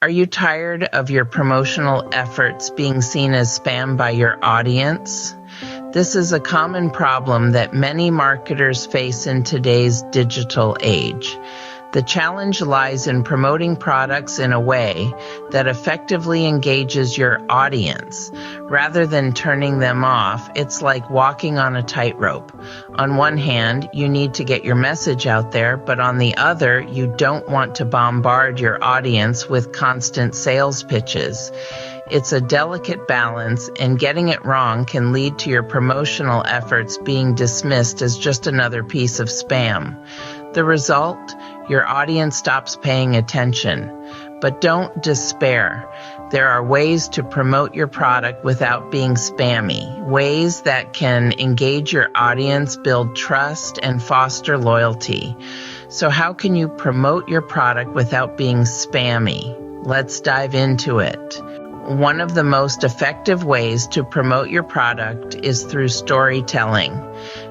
Are you tired of your promotional efforts being seen as spam by your audience? This is a common problem that many marketers face in today's digital age. The challenge lies in promoting products in a way that effectively engages your audience. Rather than turning them off, it's like walking on a tightrope. On one hand, you need to get your message out there, but on the other, you don't want to bombard your audience with constant sales pitches. It's a delicate balance, and getting it wrong can lead to your promotional efforts being dismissed as just another piece of spam. The result? Your audience stops paying attention. But don't despair. There are ways to promote your product without being spammy, ways that can engage your audience, build trust, and foster loyalty. So how can you promote your product without being spammy? Let's dive into it. One of the most effective ways to promote your product is through storytelling.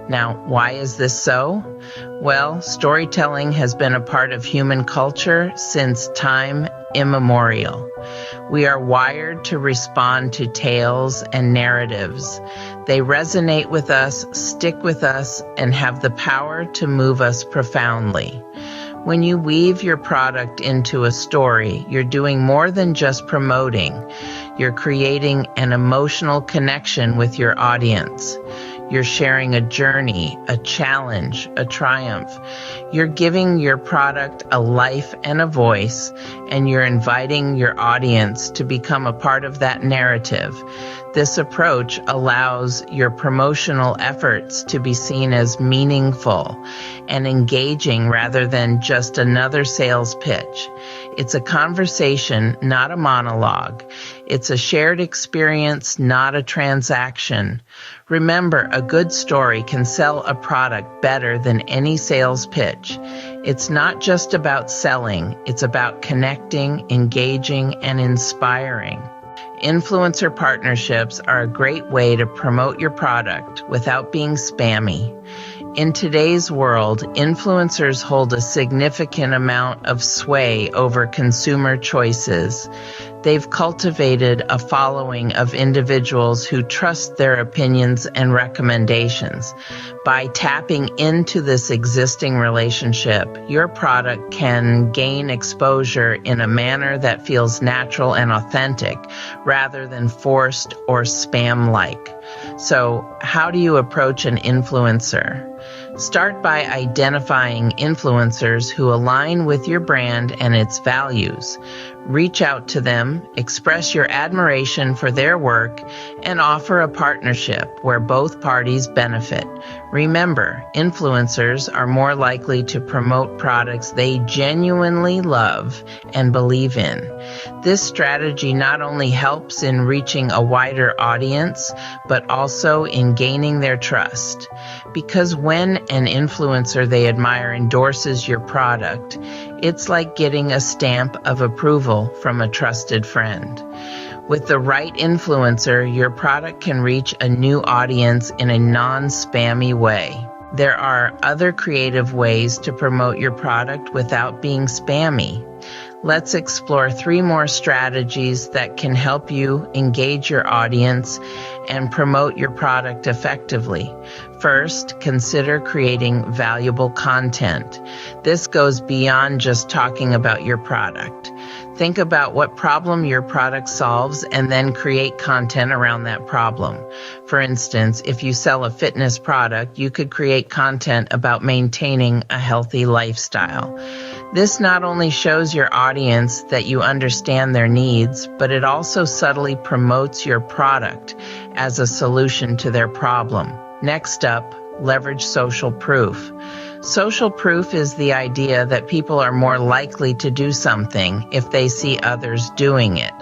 Now, why is this so? Well, storytelling has been a part of human culture since time immemorial. We are wired to respond to tales and narratives. They resonate with us, stick with us, and have the power to move us profoundly. When you weave your product into a story, you're doing more than just promoting. You're creating an emotional connection with your audience. You're sharing a journey, a challenge, a triumph. You're giving your product a life and a voice, and you're inviting your audience to become a part of that narrative. This approach allows your promotional efforts to be seen as meaningful and engaging rather than just another sales pitch. It's a conversation, not a monologue. It's a shared experience, not a transaction. Remember, a good story can sell a product better than any sales pitch. It's not just about selling, it's about connecting, engaging, and inspiring. Influencer partnerships are a great way to promote your product without being spammy. In today's world, influencers hold a significant amount of sway over consumer choices. They've cultivated a following of individuals who trust their opinions and recommendations. By tapping into this existing relationship, your product can gain exposure in a manner that feels natural and authentic, rather than forced or spam-like. So, how do you approach an influencer? Start by identifying influencers who align with your brand and its values. Reach out to them, express your admiration for their work, and offer a partnership where both parties benefit. Remember, influencers are more likely to promote products they genuinely love and believe in. This strategy not only helps in reaching a wider audience, but also in gaining their trust. Because when an influencer they admire endorses your product, it's like getting a stamp of approval from a trusted friend. With the right influencer, your product can reach a new audience in a non-spammy way. There are other creative ways to promote your product without being spammy. Let's explore 3 more strategies that can help you engage your audience and promote your product effectively. First, consider creating valuable content. This goes beyond just talking about your product. Think about what problem your product solves and then create content around that problem. For instance, if you sell a fitness product, you could create content about maintaining a healthy lifestyle. This not only shows your audience that you understand their needs, but it also subtly promotes your product as a solution to their problem. Next up, leverage social proof. Social proof is the idea that people are more likely to do something if they see others doing it.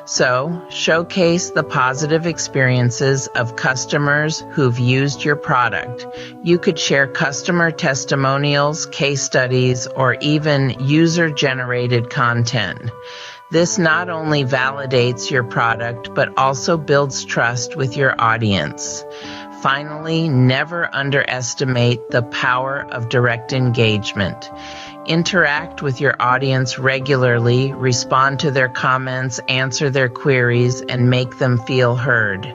So, showcase the positive experiences of customers who've used your product. You could share customer testimonials, case studies, or even user-generated content. This not only validates your product, but also builds trust with your audience. Finally, never underestimate the power of direct engagement. Interact with your audience regularly, respond to their comments, answer their queries, and make them feel heard.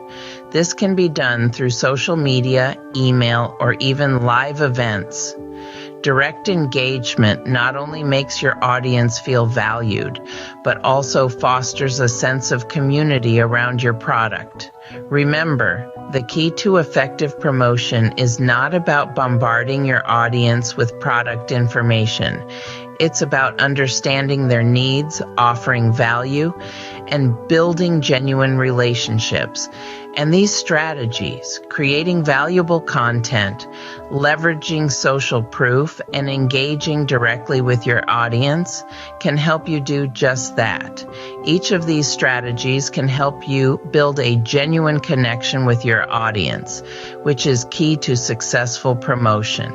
This can be done through social media, email, or even live events. Direct engagement not only makes your audience feel valued, but also fosters a sense of community around your product. Remember, the key to effective promotion is not about bombarding your audience with product information. It's about understanding their needs, offering value, and building genuine relationships. And these strategies, creating valuable content, leveraging social proof, and engaging directly with your audience, can help you do just that. Each of these strategies can help you build a genuine connection with your audience, which is key to successful promotion.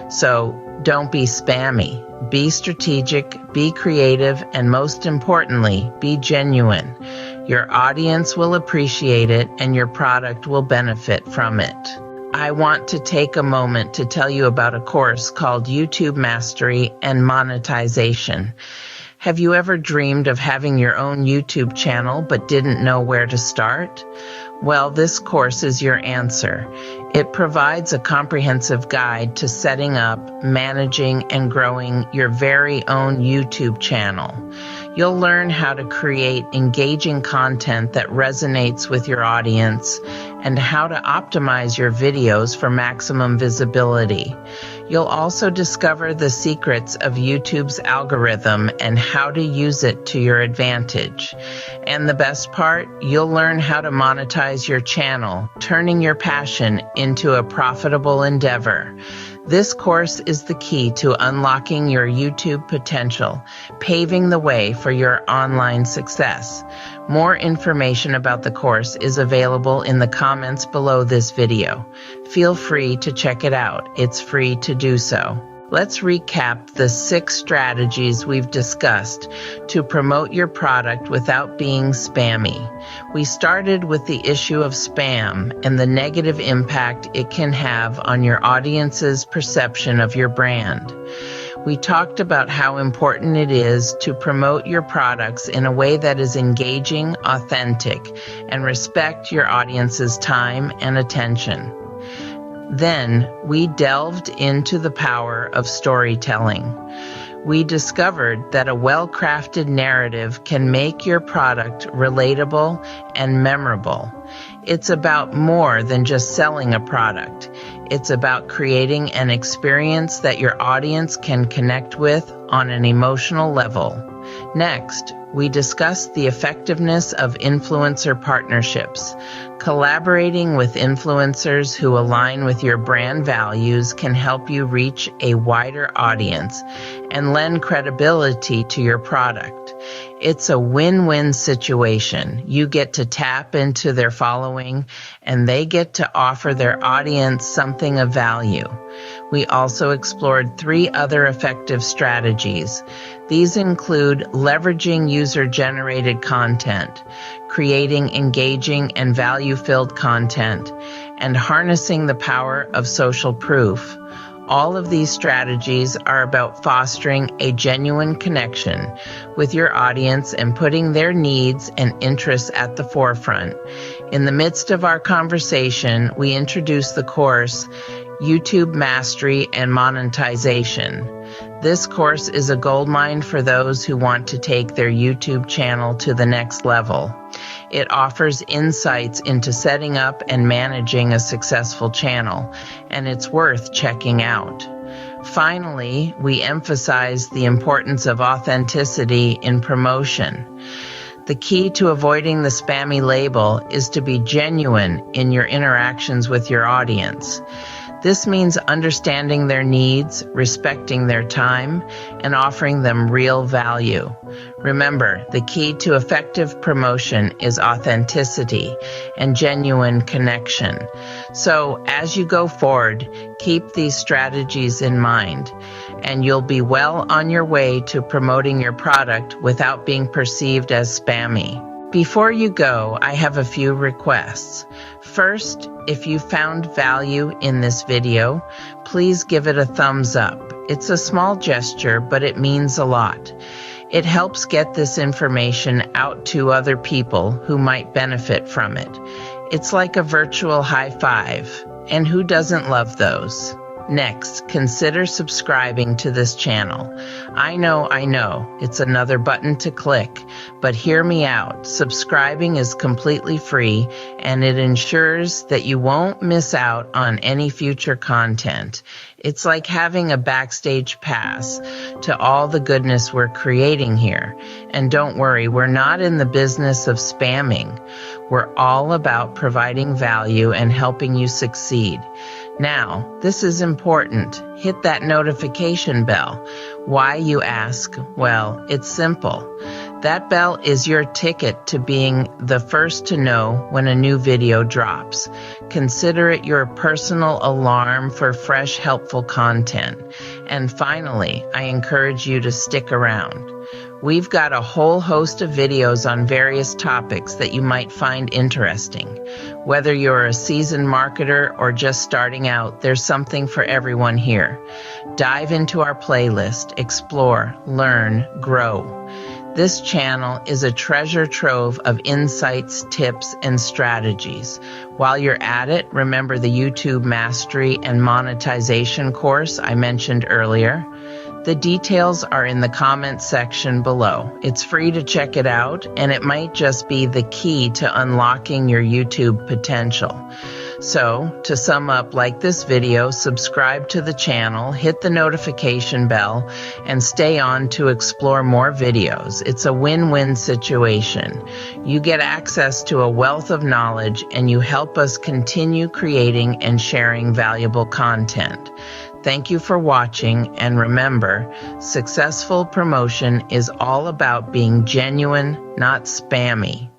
So don't be spammy. Be strategic, be creative, and most importantly, be genuine. Your audience will appreciate it and your product will benefit from it. I want to take a moment to tell you about a course called YouTube Mastery and Monetization. Have you ever dreamed of having your own YouTube channel but didn't know where to start? Well, this course is your answer. It provides a comprehensive guide to setting up, managing, and growing your very own YouTube channel. You'll learn how to create engaging content that resonates with your audience and how to optimize your videos for maximum visibility. You'll also discover the secrets of YouTube's algorithm and how to use it to your advantage. And the best part, you'll learn how to monetize your channel, turning your passion into a profitable endeavor. This course is the key to unlocking your YouTube potential, paving the way for your online success. More information about the course is available in the comments below this video. Feel free to check it out. It's free to do so. Let's recap the 6 strategies we've discussed to promote your product without being spammy. We started with the issue of spam and the negative impact it can have on your audience's perception of your brand. We talked about how important it is to promote your products in a way that is engaging, authentic, and respect your audience's time and attention. Then we delved into the power of storytelling. We discovered that a well-crafted narrative can make your product relatable and memorable. It's about more than just selling a product. It's about creating an experience that your audience can connect with on an emotional level. Next, we discussed the effectiveness of influencer partnerships. Collaborating with influencers who align with your brand values can help you reach a wider audience and lend credibility to your product. It's a win-win situation. You get to tap into their following, and they get to offer their audience something of value. We also explored 3 other effective strategies. These include leveraging user-generated content, creating engaging and value-filled content, and harnessing the power of social proof. All of these strategies are about fostering a genuine connection with your audience and putting their needs and interests at the forefront. In the midst of our conversation, we introduced the course YouTube Mastery and Monetization. This course is a goldmine for those who want to take their YouTube channel to the next level. It offers insights into setting up and managing a successful channel, and it's worth checking out. Finally, we emphasize the importance of authenticity in promotion. The key to avoiding the spammy label is to be genuine in your interactions with your audience. This means understanding their needs, respecting their time, and offering them real value. Remember, the key to effective promotion is authenticity and genuine connection. So, as you go forward, keep these strategies in mind, and you'll be well on your way to promoting your product without being perceived as spammy. Before you go, I have a few requests. First, if you found value in this video, please give it a thumbs up. It's a small gesture, but it means a lot. It helps get this information out to other people who might benefit from it. It's like a virtual high five, and who doesn't love those? Next, consider subscribing to this channel. I know, it's another button to click, but hear me out. Subscribing is completely free, and it ensures that you won't miss out on any future content. It's like having a backstage pass to all the goodness we're creating here. And don't worry, we're not in the business of spamming. We're all about providing value and helping you succeed. Now, this is important. Hit that notification bell. Why, you ask? Well, it's simple. That bell is your ticket to being the first to know when a new video drops. Consider it your personal alarm for fresh, helpful content. And finally, I encourage you to stick around. We've got a whole host of videos on various topics that you might find interesting. Whether you're a seasoned marketer or just starting out, there's something for everyone here. Dive into our playlist, explore, learn, grow. This channel is a treasure trove of insights, tips, and strategies. While you're at it, remember the YouTube Mastery and Monetization course I mentioned earlier. The details are in the comments section below. It's free to check it out, and it might just be the key to unlocking your YouTube potential. So, to sum up, like this video, subscribe to the channel, hit the notification bell, and stay on to explore more videos. It's a win-win situation. You get access to a wealth of knowledge, and you help us continue creating and sharing valuable content. Thank you for watching, and remember, successful promotion is all about being genuine, not spammy.